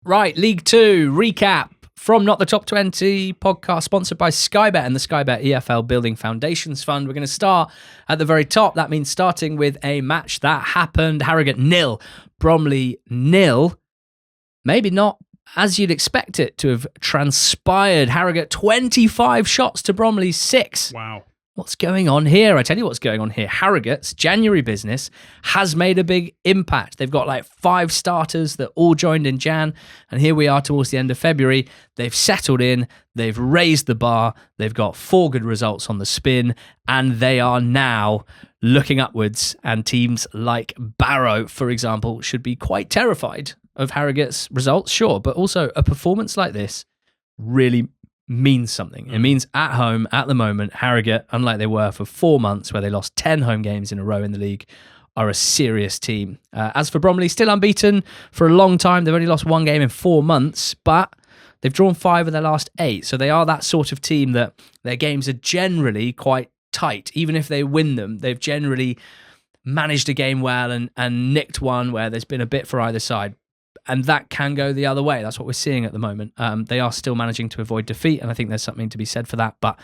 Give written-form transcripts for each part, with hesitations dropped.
Right, League Two recap from Not the Top 20 podcast, sponsored by Sky Bet and the Sky Bet EFL Building Foundations Fund. We're going to start at the very top. That means starting with a match that happened. Harrogate 0, Bromley 0. Maybe not as you'd expect it to have transpired. Harrogate 25 shots to Bromley 6. Wow. What's going on here? I tell you what's going on here. Harrogate's January business has made a big impact. They've got like 5 starters that all joined in Jan, and here we are towards the end of February. They've settled in, they've raised the bar, they've got 4 good results on the spin, and they are now looking upwards, and teams like Barrow, for example, should be quite terrified of Harrogate's results, sure, but also a performance like this really means something. It means at home, at the moment, Harrogate, unlike they were for 4 months where they lost 10 home games in a row in the league, are a serious team. As for Bromley, still unbeaten for a long time. They've only lost 1 game in 4 months, but they've drawn 5 of their last 8. So they are that sort of team that their games are generally quite tight. Even if they win them, they've generally managed a game well and nicked one where there's been a bit for either side. And that can go the other way. That's what we're seeing at the moment. They are still managing to avoid defeat, and I think there's something to be said for that. But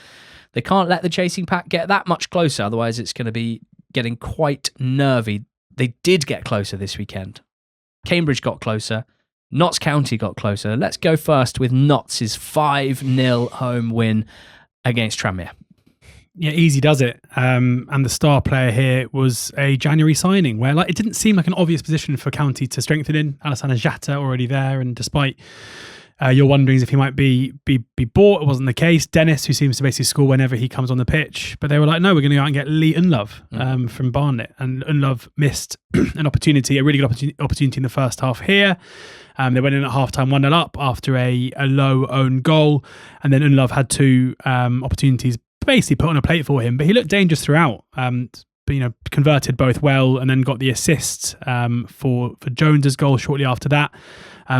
they can't let the chasing pack get that much closer, otherwise it's going to be getting quite nervy. They did get closer this weekend. Cambridge got closer. Notts County got closer. Let's go first with Notts' 5-0 home win against Tranmere. Yeah, easy does it. And the star player here was a January signing where it didn't seem like an obvious position for County to strengthen in. Alexandra already there, and despite your wonderings if he might be bought, it wasn't the case. Dennis, who seems to basically score whenever he comes on the pitch, but they were like, no, we're going to go out and get Lee Unlove from Barnet, and Unlove missed an opportunity, a really good opportunity in the first half here. They went in at half-time 1-0 up after a low own goal, and then Unlove had 2 opportunities basically put on a plate for him, but he looked dangerous throughout. But converted both well, and then got the assist for Jones's goal shortly after that.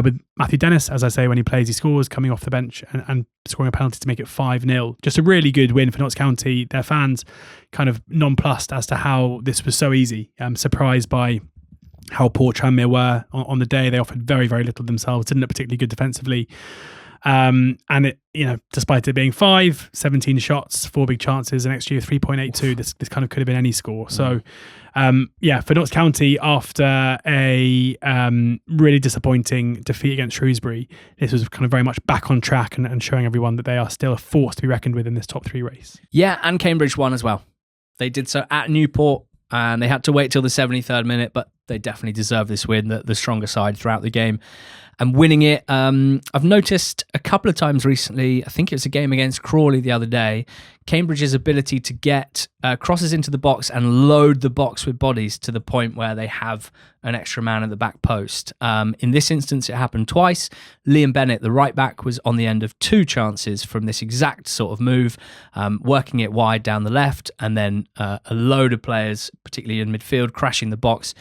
With Matthew Dennis, as I say, when he plays, he scores coming off the bench and scoring a penalty to make it 5-0. Just a really good win for Notts County. Their fans kind of nonplussed as to how this was so easy. Surprised by how poor Tranmere were on the day. They offered very, very little themselves. Didn't look particularly good defensively. And it, despite it being 17 shots, 4 big chances, an XG of 3.82, this kind of could have been any score. So, for Notts County, after a really disappointing defeat against Shrewsbury, this was kind of very much back on track and showing everyone that they are still a force to be reckoned with in this top 3 race. Yeah, and Cambridge won as well. They did so at Newport, and they had to wait till the 73rd minute, but they definitely deserve this win, the stronger side throughout the game. And winning it, I've noticed a couple of times recently, I think it was a game against Crawley the other day, Cambridge's ability to get crosses into the box and load the box with bodies to the point where they have an extra man at the back post. In this instance, it happened twice. Liam Bennett, the right back, was on the end of 2 chances from this exact sort of move, working it wide down the left, and then a load of players, particularly in midfield, crashing the box,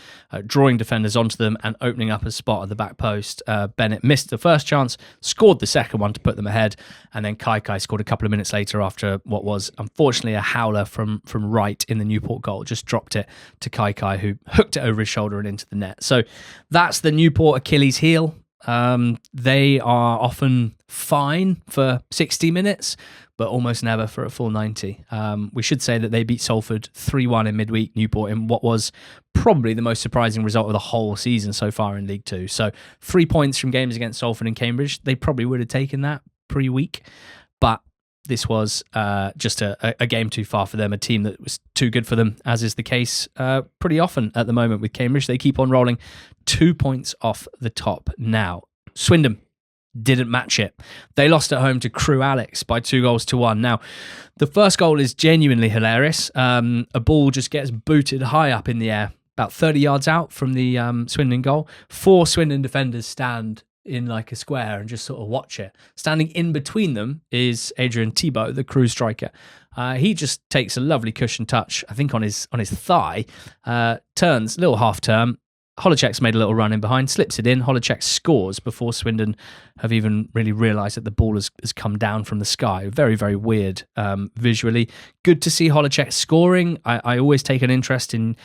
drawing defenders onto them and opening up a spot at the back post. Bennett missed the first chance, scored the second one to put them ahead, and then Kai scored a couple of minutes later after what was unfortunately a howler from right in the Newport goal. Just dropped it to Kai, who hooked it over his shoulder and into the net. So that's the Newport Achilles heel. They are often fine for 60 minutes, but almost never for a full 90. We should say that they beat Salford 3-1 in midweek, Newport, in what was probably the most surprising result of the whole season so far in League Two. So 3 points from games against Salford and Cambridge. They probably would have taken that pre-week, but this was just a game too far for them, a team that was too good for them, as is the case pretty often at the moment with Cambridge. They keep on rolling, 2 points off the top now. Swindon didn't match it. They lost at home to Crewe Alex by 2-1. Now, the first goal is genuinely hilarious. A ball just gets booted high up in the air, about 30 yards out from the Swindon goal. 4 Swindon defenders stand in like a square and just sort of watch it. Standing in between them is Adrian Thibault, the Crewe striker. He just takes a lovely cushion touch, I think on his thigh, turns, little half turn, Holecek's made a little run in behind, slips it in. Holecek scores before Swindon have even really realised that the ball has come down from the sky. Very, very weird visually. Good to see Holecek scoring. I always take an interest in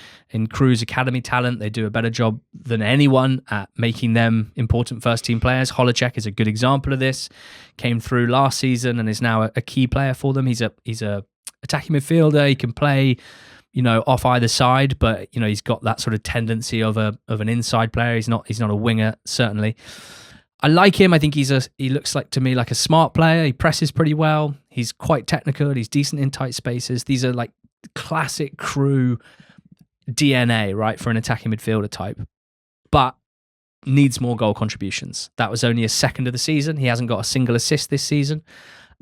Crewe's academy talent. They do a better job than anyone at making them important first-team players. Holecek is a good example of this. Came through last season and is now a key player for them. He's a attacking midfielder. He can play off either side, but he's got that sort of tendency of an inside player. He's not a winger, certainly. I like him. I think he looks like to me like a smart player. He presses pretty well. He's quite technical. He's decent in tight spaces. These are like classic Crewe DNA, right, for an attacking midfielder type, but needs more goal contributions. That was only his second of the season. He hasn't got a single assist this season.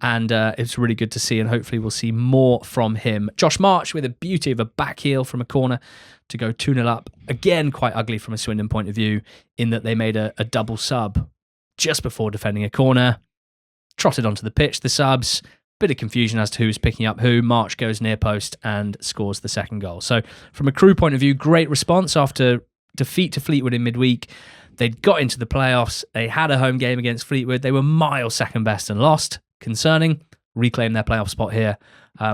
And it's really good to see, and hopefully we'll see more from him. Josh March with a beauty of a back heel from a corner to go 2-0 up. Again, quite ugly from a Swindon point of view, in that they made a double sub just before defending a corner. Trotted onto the pitch, the subs. Bit of confusion as to who's picking up who. March goes near post and scores the second goal. So from a Crewe point of view, great response after defeat to Fleetwood in midweek. They'd got into the playoffs. They had a home game against Fleetwood. They were miles second best and lost. Concerning, reclaim their playoff spot here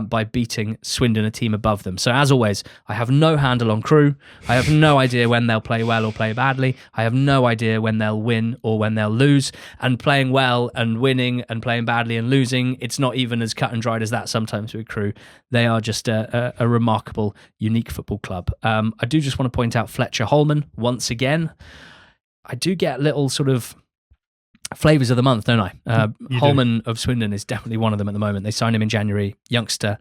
by beating Swindon, a team above them. So as always, I have no handle on Crewe. I have no idea when they'll play well or play badly. I have no idea when they'll win or when they'll lose. And playing well and winning and playing badly and losing, it's not even as cut and dried as that sometimes with Crewe. They are just a remarkable, unique football club. I do just want to point out Fletcher Holman once again. I do get little sort of flavours of the month, don't I? Holman of Swindon is definitely one of them at the moment. They signed him in January, youngster,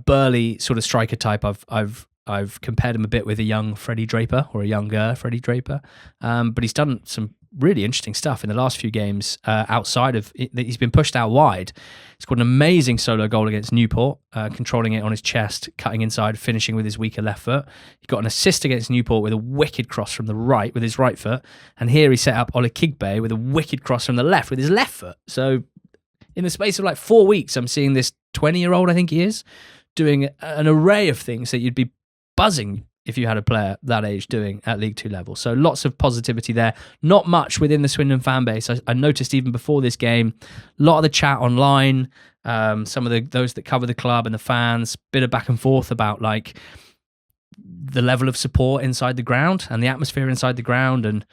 burly sort of striker type. I've compared him a bit with a young Freddie Draper or a younger Freddie Draper, but he's done some really interesting stuff in the last few games. Outside of he's been pushed out wide. He's got an amazing solo goal against Newport, controlling it on his chest, cutting inside, finishing with his weaker left foot. He got an assist against Newport with a wicked cross from the right with his right foot, and here he set up Ola Kigbe with a wicked cross from the left with his left foot. So in the space of like 4 weeks, I'm seeing this 20-year-old, I think he is, doing an array of things that you'd be buzzing if you had a player that age doing at League 2 level. So lots of positivity there. Not much within the Swindon fan base. I noticed even before this game, a lot of the chat online, some of those that cover the club and the fans, bit of back and forth about like the level of support inside the ground and the atmosphere inside the ground, and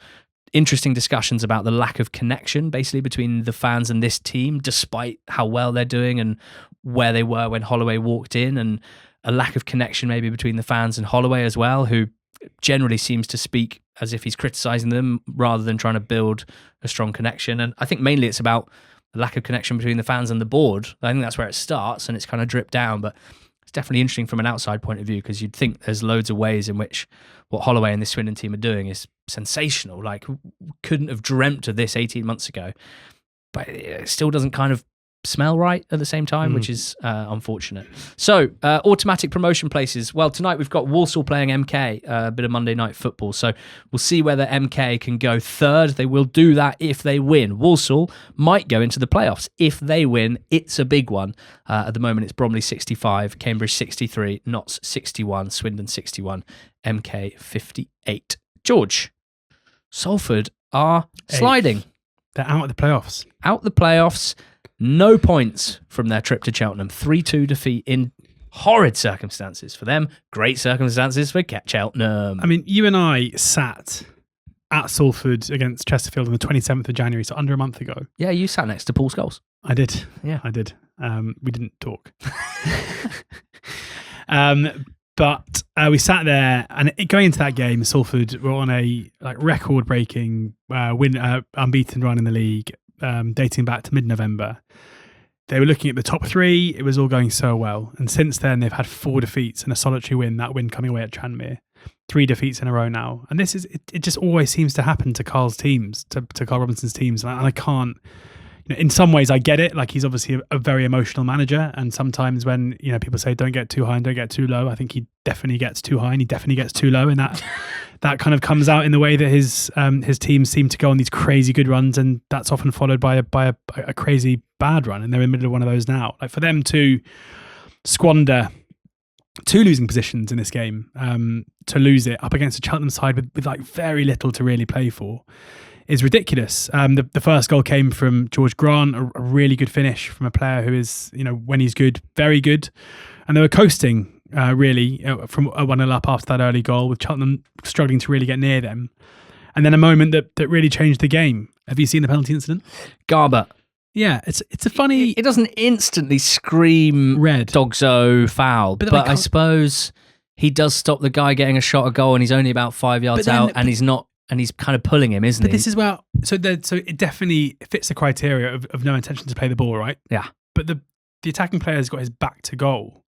interesting discussions about the lack of connection basically between the fans and this team, despite how well they're doing and where they were when Holloway walked in, and a lack of connection maybe between the fans and Holloway as well, who generally seems to speak as if he's criticising them rather than trying to build a strong connection. And I think mainly it's about the lack of connection between the fans and the board. I think that's where it starts, and it's kind of dripped down, but it's definitely interesting from an outside point of view, because you'd think there's loads of ways in which what Holloway and this Swindon team are doing is sensational. Like, couldn't have dreamt of this 18 months ago, but it still doesn't kind of smell right at the same time, which is unfortunate. So automatic promotion places. Well, tonight we've got Walsall playing MK, a bit of Monday night football. So we'll see whether MK can go third. They will do that if they win. Walsall might go into the playoffs if they win. It's a big one. At the moment it's Bromley 65, Cambridge 63, Notts 61, Swindon 61, MK 58. George, Salford are sliding. They're out of the playoffs. Out the playoffs. No points from their trip to Cheltenham. 3-2 defeat in horrid circumstances for them. Great circumstances for Cheltenham. I mean, you and I sat at Salford against Chesterfield on the 27th of January, so under a month ago. Yeah, you sat next to Paul Scholes. I did. Yeah. I did. We didn't talk. But we sat there, and going into that game, Salford were on a record-breaking unbeaten run in the league, dating back to mid-November. They were looking at the top three. It was all going so well. And since then, they've had 4 defeats and a solitary win, that win coming away at Tranmere. 3 defeats in a row now. And this is, it just always seems to happen to Carl's teams, to Carl Robinson's teams. And I can't, in some ways I get it. Like, he's obviously a very emotional manager. And sometimes when, people say don't get too high and don't get too low, I think he definitely gets too high and he definitely gets too low. And that kind of comes out in the way that his teams seem to go on these crazy good runs, and that's often followed by a crazy bad run, and they're in the middle of one of those now. Like, for them to squander two losing positions in this game, to lose it up against a Cheltenham side with like very little to really play for is ridiculous. The first goal came from George Grant, a really good finish from a player who is, when he's good, very good. And they were coasting really from 1-0 up after that early goal, with Cheltenham struggling to really get near them. And then a moment that really changed the game. Have you seen the penalty incident? Garber. Yeah, it's a funny... It doesn't instantly scream red Dogso foul, but I suppose he does stop the guy getting a shot at goal, and he's only about 5 yards out, and he's not, and he's kind of pulling him, isn't he? But this is where so it definitely fits the criteria of no intention to play the ball, right? Yeah. But the attacking player's got his back to goal,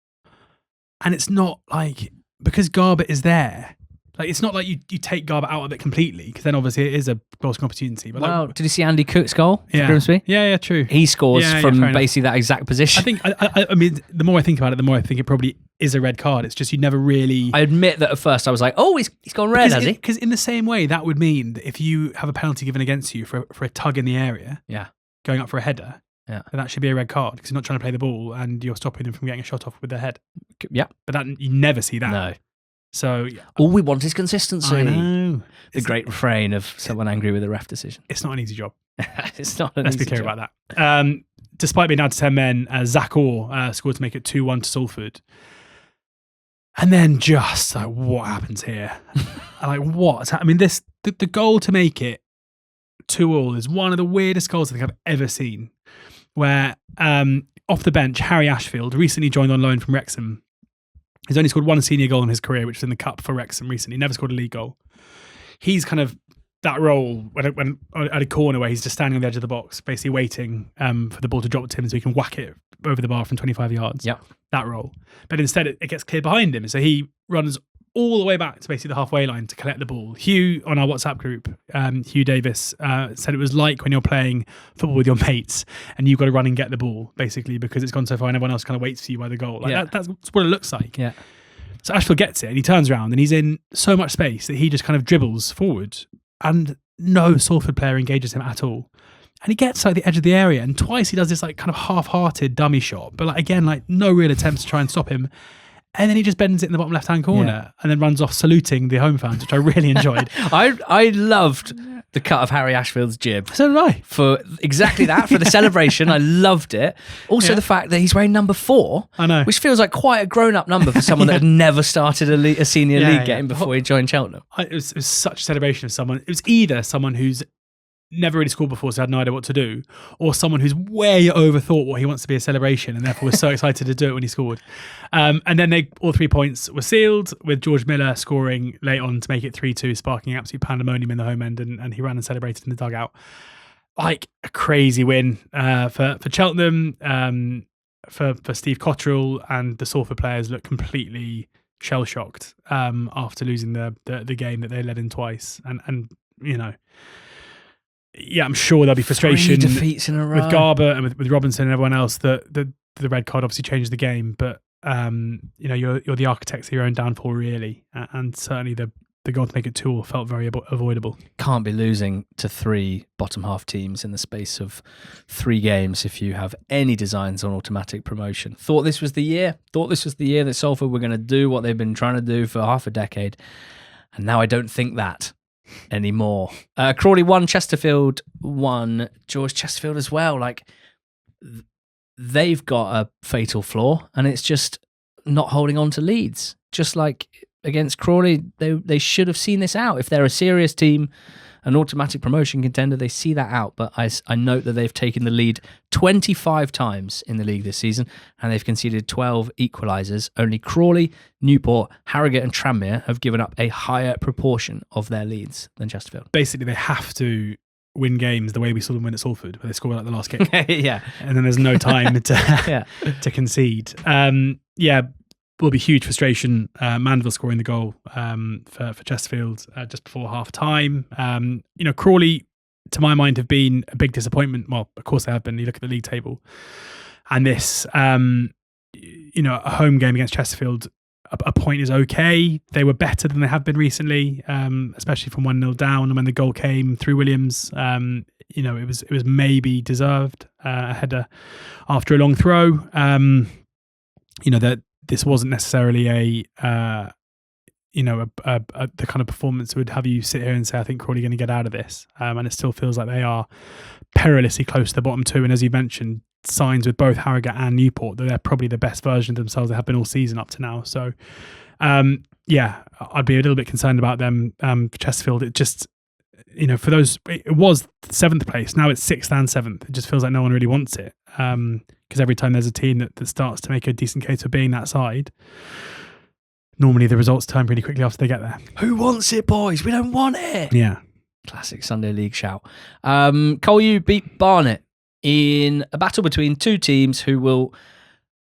and it's not like, because Garber is there. Like, it's not like you take Garber out of it completely, because then obviously it is a goal opportunity. But well, did you see Andy Cook's goal for yeah. Grimsby? Yeah, true. He scores from basically that exact position. I think, I mean, the more I think about it, the more I think it probably is a red card. It's just you never really... I admit that at first I was like, oh, he's gone red, has he? Because in the same way, that would mean that if you have a penalty given against you for a tug in the area, going up for a header, then that should be a red card, because you're not trying to play the ball and you're stopping them from getting a shot off with their head. Yeah. But that you never see that. No. So all we want is consistency. I know. The great refrain of someone angry with a ref decision. It's not an easy job. It's not an Let's easy be clear job. about that. Despite being down to 10 men, Zach Orr scored to make it 2-1 to Salford. And then just like, what happens here? I mean, the goal to make it 2-2 is one of the weirdest goals I think I've ever seen. Where off the bench, Harry Ashfield, recently joined on loan from Wrexham. He's only scored one senior goal in his career, which was in the Cup for Wrexham recently. Never scored a league goal. He's kind of that role when at a corner where he's just standing on the edge of the box, basically waiting for the ball to drop to him so he can whack it over the bar from 25 yards. Yeah, that role. But instead, it gets cleared behind him. So he runs all the way back to basically the halfway line to collect the ball. Hugh, on our WhatsApp group, Hugh Davis, said it was like when you're playing football with your mates and you've got to run and get the ball, basically, because it's gone so far and everyone else kind of waits for you by the goal. That's what it looks like. Yeah. So Ashfield gets it and he turns around and he's in so much space that he just kind of dribbles forward and no Salford player engages him at all. And he gets like the edge of the area and twice he does this like kind of half-hearted dummy shot, but like again, like no real attempts to try and stop him. And then he just bends it in the bottom left-hand corner and then runs off saluting the home fans, which I really enjoyed. I loved the cut of Harry Ashfield's jib. So did I. For exactly that, for the celebration. I loved it. Also the fact that he's wearing number 4. I know. Which feels like quite a grown-up number for someone that had never started a senior league game before he joined Cheltenham. It was such a celebration of someone. It was either someone who's never really scored before, so had no idea what to do, or someone who's way overthought what he wants to be a celebration and therefore was so excited to do it when he scored. And then all 3 points were sealed, with George Miller scoring late on to make it 3-2, sparking absolute pandemonium in the home end, and he ran and celebrated in the dugout. Like a crazy win for Cheltenham, for Steve Cotterill, and the Salford players look completely shell-shocked after losing the game that they led in twice. And you know, yeah, I'm sure there'll be frustration 3 defeats in a row with Garber and with Robinson and everyone else. That the red card obviously changed the game, but you know, you're the architects of your own downfall, really, and certainly the goal to make it 2-2 felt very avoidable. Can't be losing to 3 bottom half teams in the space of 3 games if you have any designs on automatic promotion. Thought this was the year that Salford were going to do what they've been trying to do for half a decade, and now I don't think that anymore. Crawley 1, Chesterfield 1. George, Chesterfield as well. Like, they've got a fatal flaw, and it's just not holding on to leads. Just like against Crawley, they should have seen this out. If they're a serious team, an automatic promotion contender, they see that out. But I note that they've taken the lead 25 times in the league this season, and they've conceded 12 equalisers. Only Crawley, Newport, Harrogate and Tranmere have given up a higher proportion of their leads than Chesterfield. Basically, they have to win games the way we saw them win at Salford, where they score like the last kick. Yeah. And then there's no time to concede. Will be huge frustration. Mandeville scoring the goal for Chesterfield just before half time. You know, Crawley, to my mind, have been a big disappointment. Well, of course they have been. You look at the league table, and this, you know, a home game against Chesterfield, a point is okay. They were better than they have been recently, especially from 1-0 down. And when the goal came through Williams, you know, it was maybe deserved, a header after a long throw. You know, that this wasn't necessarily the kind of performance that would have you sit here and say, I think Crawley going to get out of this. And it still feels like they are perilously close to the bottom two. And as you mentioned, signs with both Harrogate and Newport that they're probably the best version of themselves they have been all season up to now. So, I'd be a little bit concerned about them. Chesterfield, it just, for those, it was 7th place. Now it's 6th and 7th. It just feels like no one really wants it. Because every time there's a team that starts to make a decent case for being that side, normally the results turn pretty quickly after they get there. Who wants it, boys? We don't want it. Yeah. Classic Sunday League shout. Colchester beat Barnet in a battle between two teams who will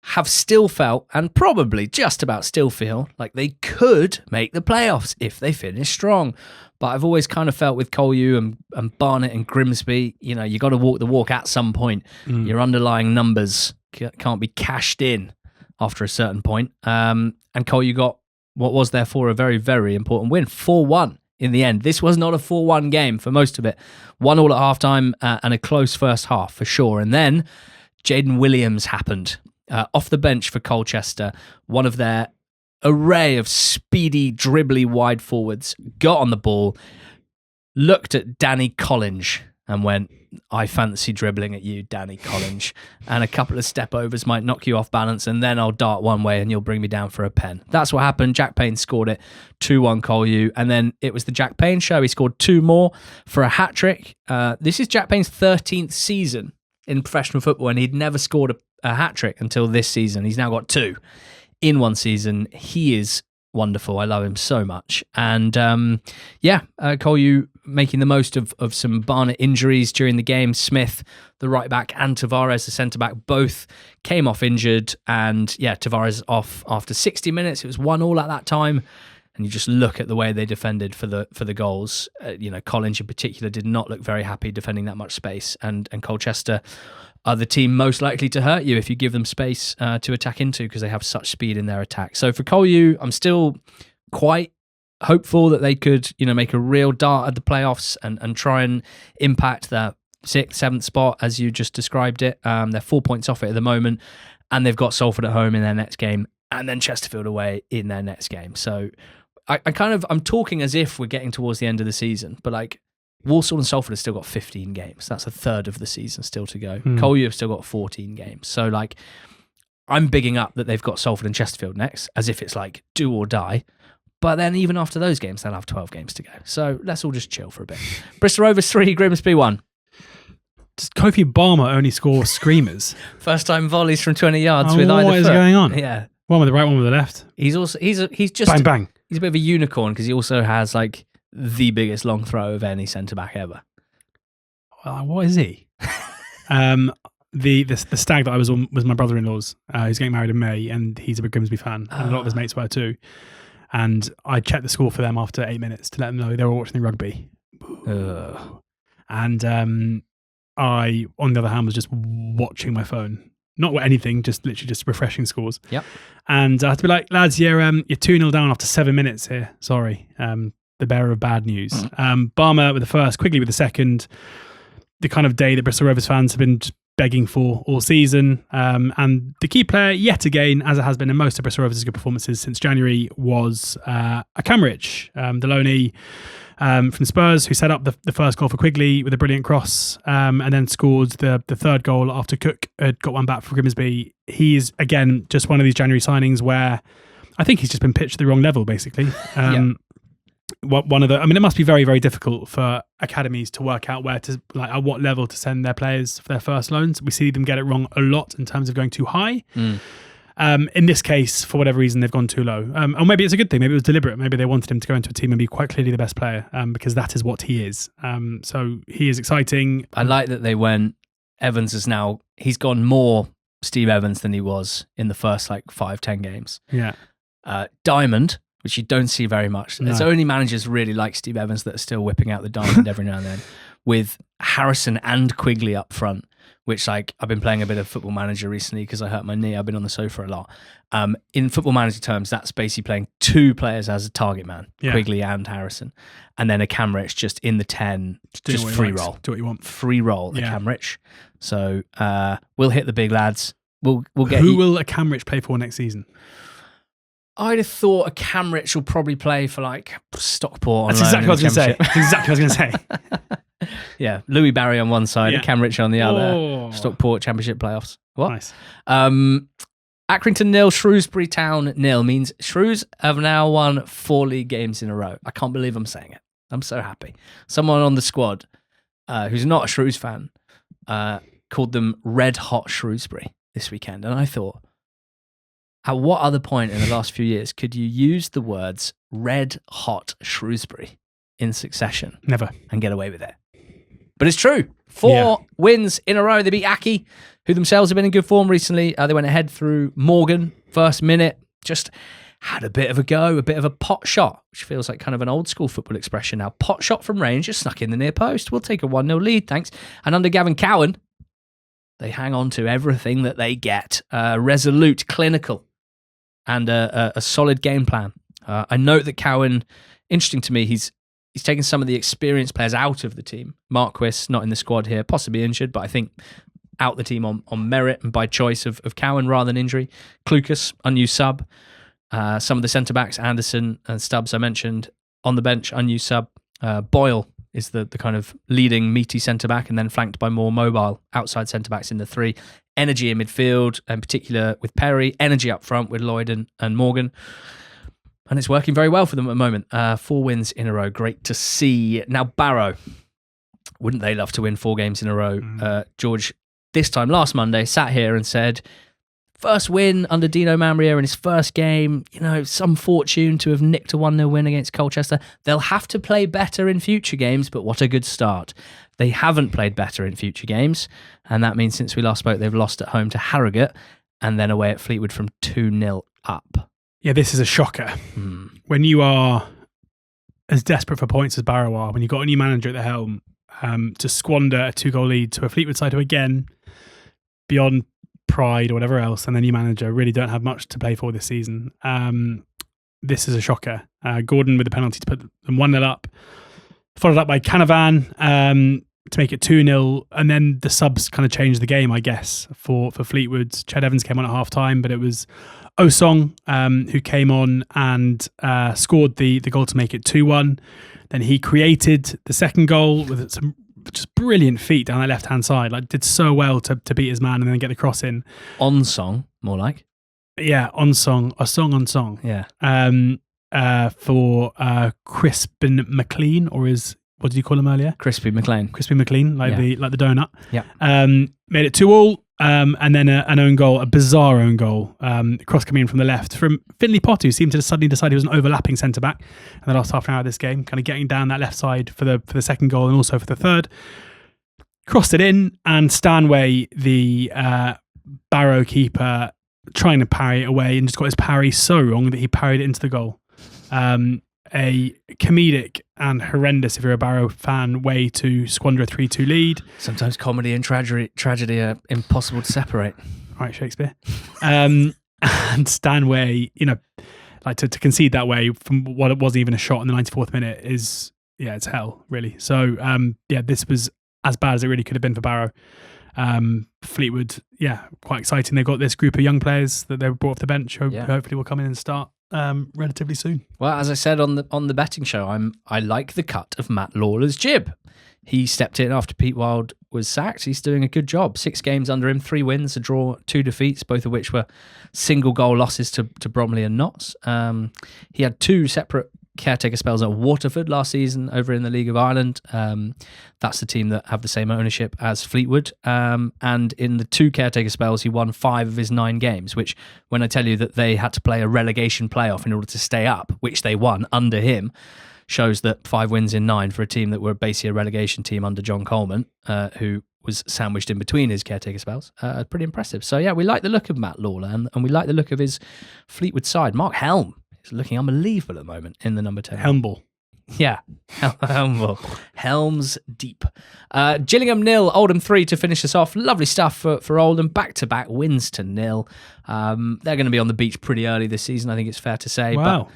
have still felt, and probably just about still feel, like they could make the playoffs if they finish strong. But I've always kind of felt with Colchester and Barnet and Grimsby, you got to walk the walk at some point. Your underlying numbers can't be cashed in after a certain point. And Colchester got what was therefore a very, very important win, 4-1 in the end. This was not a 4-1 game for most of it. 1-1 at halftime and a close first half for sure. And then Jaden Williams happened off the bench for Colchester, one of their array of speedy, dribbly wide forwards, got on the ball, looked at Danny Collinge and went, I fancy dribbling at you, Danny Collinge. And a couple of step overs might knock you off balance, and then I'll dart one way and you'll bring me down for a pen. That's what happened. Jack Payne scored it, 2-1 Colchester. And then it was the Jack Payne show. He scored 2 more for a hat-trick. This is Jack Payne's 13th season in professional football, and he'd never scored a hat-trick until this season. He's now got 2 in one season. He is wonderful. I love him so much. And Colchester making the most of some Barnet injuries during the game. Smith, the right back, and Tavares, the centre back, both came off injured. And Tavares off after 60 minutes. It was 1-1 at that time. And you just look at the way they defended for the goals. Collinge in particular did not look very happy defending that much space. And Colchester are the team most likely to hurt you if you give them space to attack into, because they have such speed in their attack. So for Colchester, I'm still quite hopeful that they could, make a real dart at the playoffs and try and impact that 6th, 7th spot as you just described it. They're 4 points off it at the moment, and they've got Salford at home in their next game, and then Chesterfield away in their next game. So I'm talking as if we're getting towards the end of the season, but like Walsall and Salford have still got 15 games. That's a third of the season still to go. Colchester have still got 14 games. So like, I'm bigging up that they've got Salford and Chesterfield next, as if it's like do or die. But then even after those games, they'll have 12 games to go. So let's all just chill for a bit. Bristol Rovers 3, Grimsby 1. Does Kofi Barmer only score screamers? First time volleys from 20 yards with either foot. What is going on? Yeah. One with the right, one with the left. He's just bang bang. He's a bit of a unicorn because he also has like the biggest long throw of any centre back ever. What is he? The stag that I was on was my brother-in-law's. He's getting married in May, and he's a big Grimsby fan, and a lot of his mates were too. And I checked the score for them after 8 minutes to let them know they were watching the rugby. And I, on the other hand, was just watching my phone. Not anything, just literally just refreshing scores. Yep. And I had to be like, lads, you're 2-0 down after 7 minutes here. Sorry. The bearer of bad news. Barmer with the first, Quigley with the second. The kind of day that Bristol Rovers fans have been begging for all season. And the key player, yet again, as it has been in most of Bristol Rovers' good performances since January, was Akamrich, the loanee from Spurs, who set up the first goal for Quigley with a brilliant cross, and then scored the third goal after Cook had got one back for Grimsby. He's, again, just one of these January signings where I think he's just been pitched at the wrong level, basically. It must be very, very difficult for academies to work out where to, like, at what level to send their players for their first loans. We see them get it wrong a lot in terms of going too high. In this case, for whatever reason, they've gone too low. Or maybe it's a good thing. Maybe it was deliberate. Maybe they wanted him to go into a team and be quite clearly the best player, because that is what he is. So he is exciting. I like that they went, Evans is now, he's gone more Steve Evans than he was in the first 5-10 games. Yeah. Diamond, which you don't see very much. No. It's only managers really like Steve Evans that are still whipping out the diamond every now and then, with Harrison and Quigley up front, which I've been playing a bit of Football Manager recently because I hurt my knee. I've been on the sofa a lot. In Football Manager terms, that's basically playing 2 players as a target man, Quigley and Harrison. And then Akamrich just in the 10, just free roll. Do what you want. Free roll, Akamrich. So we'll hit the big lads. We'll get Who will Akamrich play for next season? I'd have thought a Cam Rich will probably play for like Stockport. That's exactly what I was going to say. Yeah, Louis Barry on one side, and Cam Rich on the other. Oh. Stockport Championship playoffs. What? Nice. Accrington 0, Shrewsbury Town 0 means Shrews have now won 4 league games in a row. I can't believe I'm saying it. I'm so happy. Someone on the squad who's not a Shrews fan called them Red Hot Shrewsbury this weekend. And I thought, at what other point in the last few years could you use the words Red Hot Shrewsbury in succession? Never. And get away with it. But it's true. 4 wins in a row. They beat Aki, who themselves have been in good form recently. They went ahead through Morgan, first minute, just had a bit of a go, a bit of a pot shot, which feels like kind of an old school football expression now. Pot shot from range, just snuck in the near post. We'll take a 1-0 lead, thanks. And under Gavin Cowan, they hang on to everything that they get. Resolute, clinical, and a solid game plan. I note that Cowan, interesting to me, he's taken some of the experienced players out of the team. Marquis, not in the squad here, possibly injured, but I think out the team on merit and by choice of Cowan rather than injury. Clucas, unused sub. Some of the centre-backs, Anderson and Stubbs I mentioned, on the bench, unused sub. Boyle is the kind of leading meaty centre-back, and then flanked by more mobile outside centre-backs in the 3. Energy in midfield, in particular with Perry. Energy up front with Lloyd and Morgan. And it's working very well for them at the moment. 4 wins in a row. Great to see. Now, Barrow. Wouldn't they love to win 4 games in a row? George, this time last Monday, sat here and said, first win under Dino Mamrier in his first game. You know, some fortune to have nicked a 1-0 win against Colchester. They'll have to play better in future games, but what a good start. They haven't played better in future games. And that means since we last spoke, they've lost at home to Harrogate and then away at Fleetwood from 2-0 up. Yeah, this is a shocker. When you are as desperate for points as Barrow are, when you've got a new manager at the helm, to squander a 2-goal lead to a Fleetwood side who, again, beyond pride or whatever else, and the new manager really don't have much to play for this season. This is a shocker. Gordon with the penalty to put them 1-0 up, followed up by Canavan to make it 2-0, and then the subs kind of changed the game, I guess, for Fleetwood. Ched Evans came on at half-time, but it was Osong who came on and scored the goal to make it 2-1. Then he created the second goal with some just brilliant feet down that left-hand side. Like, did so well to beat his man and then get the cross in. On song, more like. Yeah, on song. A song on song. Yeah. For Crispin McLean, or what did you call him earlier? Crispy McLean. Crispy McLean, like the donut. Yeah. Made it 2-2. And then an own goal, a bizarre own goal, cross coming in from the left from Finlay Potter, who seemed to suddenly decide he was an overlapping centre-back in the last half an hour of this game, kind of getting down that left side for the second goal and also for the third. Crossed it in, and Stanley, the Barrow keeper, trying to parry it away and just got his parry so wrong that he parried it into the goal. A comedic and horrendous, if you're a Barrow fan, way to squander a 3-2 lead. Sometimes comedy and tragedy are impossible to separate. Right, Shakespeare. And Stanway, like to concede that way from what it wasn't even a shot in the 94th minute is, it's hell, really. So, this was as bad as it really could have been for Barrow. Fleetwood, quite exciting. They've got this group of young players that they brought off the bench who hopefully will come in and start relatively soon. Well, as I said on the betting show, I like the cut of Matt Lawler's jib. He stepped in after Pete Wild was sacked. He's doing a good job. 6 games under him, 3 wins, a draw, 2 defeats, both of which were single goal losses to Bromley and Notts. He had 2 separate caretaker spells at Waterford last season over in the League of Ireland. That's the team that have the same ownership as Fleetwood. And in the 2 caretaker spells, he won 5 of his 9 games, which when I tell you that they had to play a relegation playoff in order to stay up, which they won under him, shows that 5 wins in 9 for a team that were basically a relegation team under John Coleman, who was sandwiched in between his caretaker spells. Pretty impressive. So we like the look of Matt Lawler and we like the look of his Fleetwood side. Mark Helm is looking unbelievable at the moment in the number 10. Helmball. Yeah, Helms deep. Gillingham 0, Oldham 3 to finish us off. Lovely stuff for Oldham. Back-to-back wins to 0. They're going to be on the beach pretty early this season, I think it's fair to say. Wow. But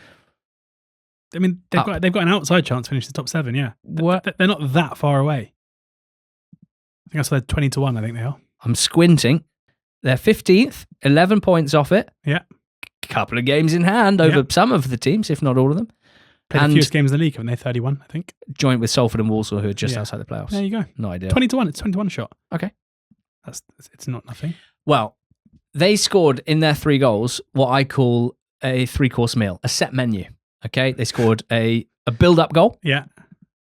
I mean, they've got an outside chance to finish the top 7, yeah. They're not that far away. I think I saw they're 20-1, I think they are. I'm squinting. They're 15th, 11 points off it. Yeah. couple of games in hand over some of the teams, if not all of them. Played the fewest games in the league, haven't they? 31, I think. Joint with Salford and Walsall, who are just outside the playoffs. There you go. No idea. 20-1. It's 21 shot. Okay. It's not nothing. Well, they scored in their 3 goals what I call a 3-course meal, a set menu. Okay. They scored a build-up goal. Yeah.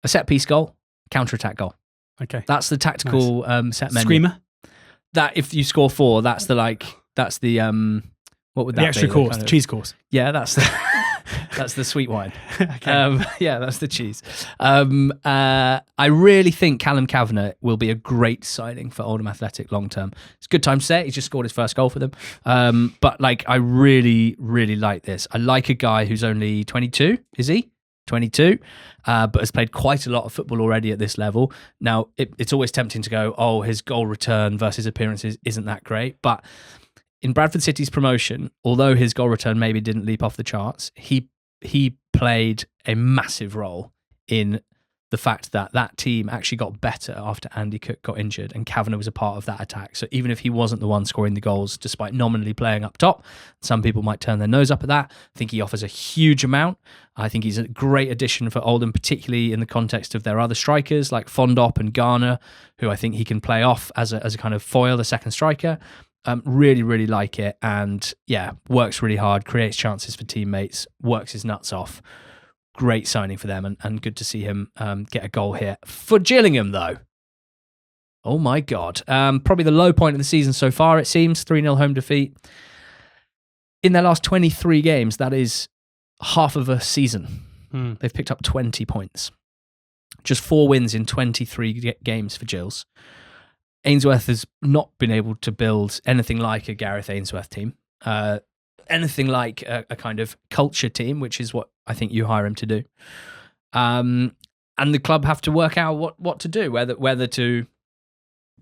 A set-piece goal, counter-attack goal. Okay. That's the tactical set menu. Screamer? That if you score 4, that's the what would that be? The extra course, the cheese course. Yeah, that's the sweet wine. Okay. That's the cheese. I really think Callum Kavanagh will be a great signing for Oldham Athletic long term. It's a good time to say it. He's just scored his first goal for them. But I really, really like this. I like a guy who's only 22. Is he? 22, but has played quite a lot of football already at this level. Now, it's always tempting to go, oh, his goal return versus appearances isn't that great. But in Bradford City's promotion, although his goal return maybe didn't leap off the charts, he played a massive role in the fact that team actually got better after Andy Cook got injured, and Kavanagh was a part of that attack. So even if he wasn't the one scoring the goals, despite nominally playing up top, some people might turn their nose up at that. I think he offers a huge amount. I think he's a great addition for Oldham, particularly in the context of their other strikers like Fondop and Garner, who I think he can play off as a kind of foil, a second striker. Really, really like it. And yeah, works really hard, creates chances for teammates, works his nuts off. Great signing for them, and good to see him get a goal here. For Gillingham, though, oh my God. Probably the low point of the season so far, it seems. 3-0 home defeat. In their last 23 games, that is half of a season. They've picked up 20 points. Just 4 wins in 23 games for Gills. Ainsworth has not been able to build anything like a Gareth Ainsworth team. Anything like a kind of culture team, which is what I think you hire him to do. And the club have to work out what to do, whether to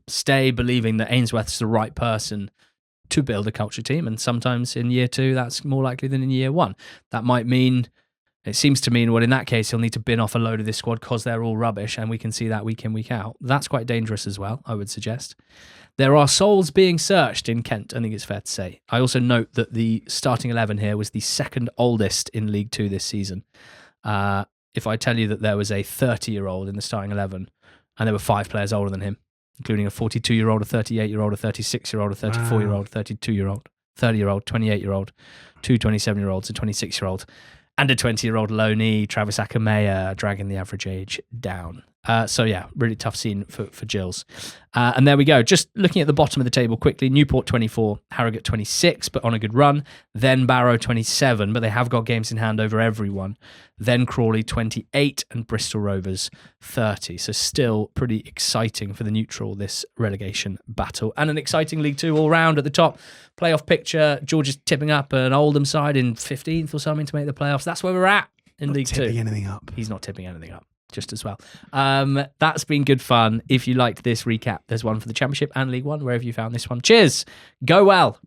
stay believing that Ainsworth's the right person to build a culture team. And sometimes in year 2, that's more likely than in year 1. That might mean, it seems to mean, well, in that case, he'll need to bin off a load of this squad because they're all rubbish, and we can see that week in, week out. That's quite dangerous as well, I would suggest. There are souls being searched in Kent, I think it's fair to say. I also note that the starting 11 here was the second oldest in League 2 this season. If I tell you that there was a 30-year-old in the starting 11, and there were 5 players older than him, including a 42-year-old, a 38-year-old, a 36-year-old, a 34-year-old, 32-year-old, 30-year-old, 28-year-old, 2 27-year-olds, a 26-year-old, and a 20-year-old loanee, Travis Akamea, dragging the average age down. So yeah, really tough scene for Gills. And there we go. Just looking at the bottom of the table quickly, Newport 24, Harrogate 26, but on a good run. Then Barrow 27, but they have got games in hand over everyone. Then Crawley 28 and Bristol Rovers 30. So still pretty exciting for the neutral, this relegation battle. And an exciting League 2 all round at the top. Playoff picture, George is tipping up an Oldham side in 15th or something to make the playoffs. That's where we're at in League 2. Tipping anything up. He's not tipping anything up. Just as well. That's been good fun. If you liked this recap, there's one for the Championship and League One, wherever you found this one. Cheers. Go well.